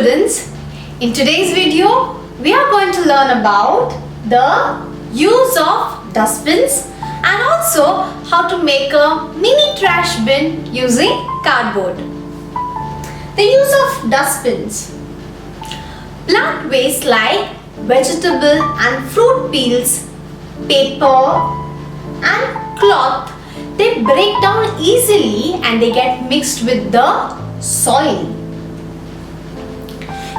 students, in today's video we are going to learn about the use of dustbins and also how to make a mini trash bin using cardboard. The use of dustbins. Plant waste like vegetable and fruit peels, paper and cloth, they break down easily and they get mixed with the soil.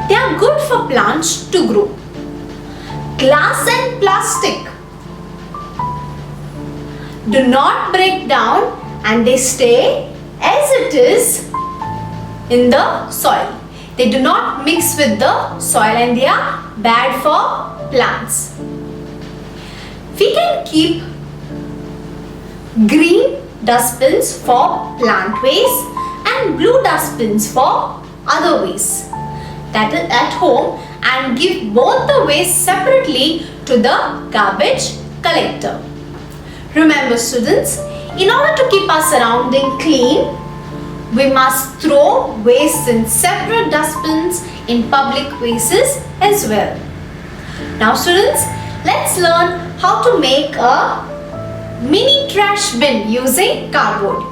They are good for plants to grow. Glass and plastic do not break down and they stay as it is in the soil. They do not mix with the soil and they are bad for plants. We can keep green dustbins for plant waste and blue dustbins for other waste, that is at home, and give both the waste separately to the garbage collector. Remember students, in order to keep our surrounding clean, we must throw waste in separate dustbins in public places as well. Now students, let's learn how to make a mini trash bin using cardboard.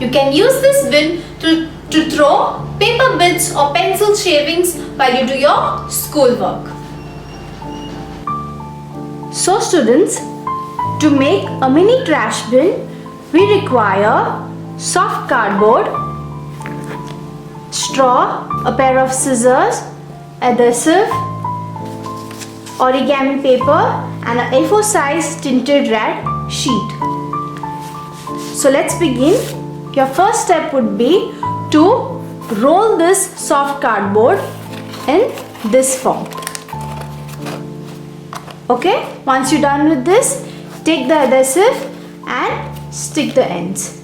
You can use this bin to throw paper bits or pencil shavings while you do your schoolwork. So students, to make a mini trash bin, we require soft cardboard, straw, a pair of scissors, adhesive, origami paper and a A4 size tinted red sheet. So let's begin. Your first step would be to roll this soft cardboard in this form. Okay, once you're done with this, take the adhesive and stick the ends.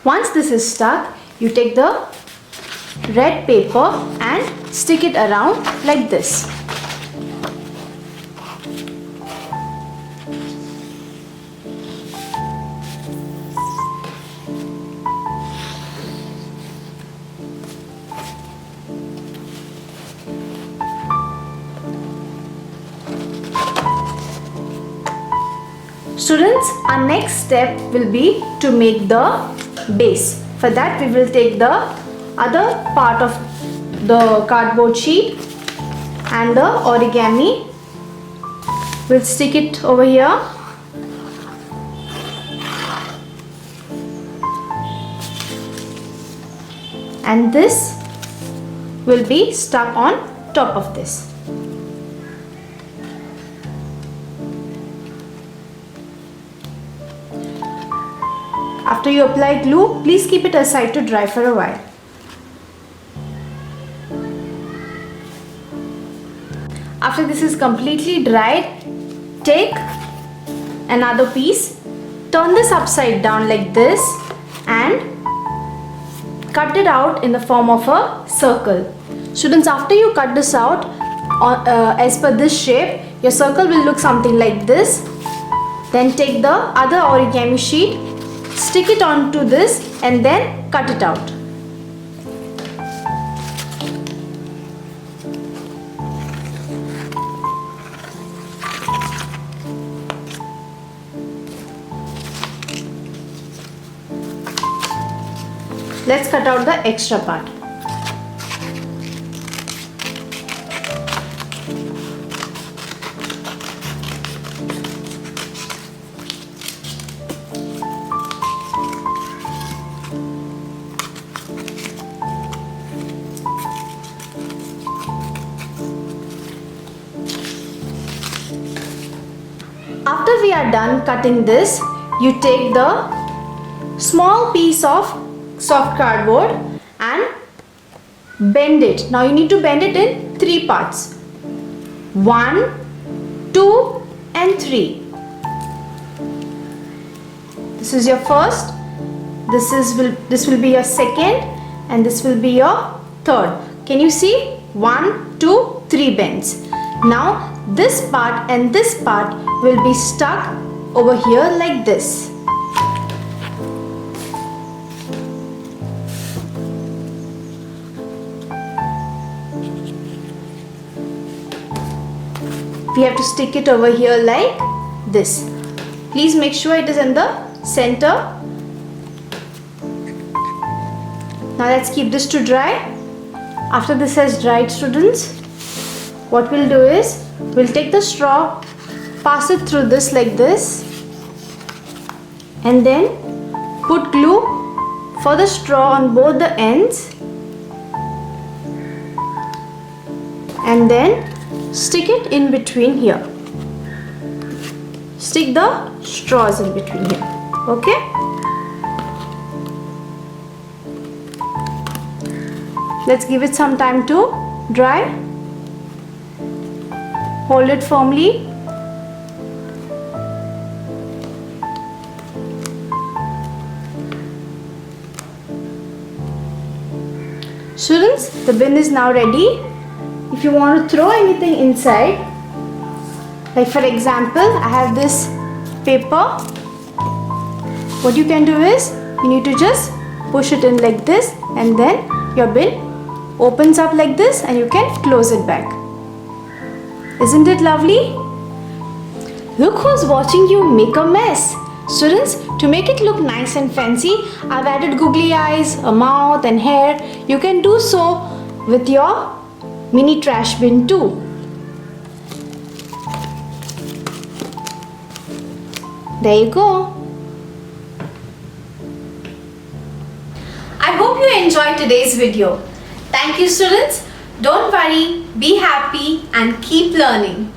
Once this is stuck, you take the red paper and stick it around like this. Students, our next step will be to make the base. For that we will take the other part of the cardboard sheet and the origami. We'll stick it over here. And this will be stuck on top of this. After you apply glue, please keep it aside to dry for a while. After this is completely dried, take another piece, turn this upside down like this and cut it out in the form of a circle. Students, after you cut this out as per this shape, your circle will look something like this. Then take the other origami sheet, stick it onto this and then cut it out. Let's cut out the extra part. After we are done cutting this, you take the small piece of soft cardboard and bend it. Now you need to bend it in 3 parts. 1, 2 and 3. This is your first, this will be your second and this will be your third. Can you see? 1, 2, 3 bends. Now this part and this part will be stuck over here like this. We have to stick it over here like this. Please make sure it is in the center. Now let's keep this to dry. After this has dried, students, what we'll do is we'll take the straw, pass it through this like this, and then put glue for the straw on both the ends, and then stick it in between here. Stick the straws in between here. Okay? Let's give it some time to dry. Hold it firmly. Students, the bin is now ready. If you want to throw anything inside, like for example, I have this paper. What you can do is, you need to just push it in like this, and then your bin opens up like this and you can close it back. Isn't it lovely? Look who's watching you make a mess. Students, to make it look nice and fancy, I've added googly eyes, a mouth and hair. You can do so with your mini trash bin too. There you go. I hope you enjoyed today's video. Thank you, students. Don't worry, be happy and keep learning.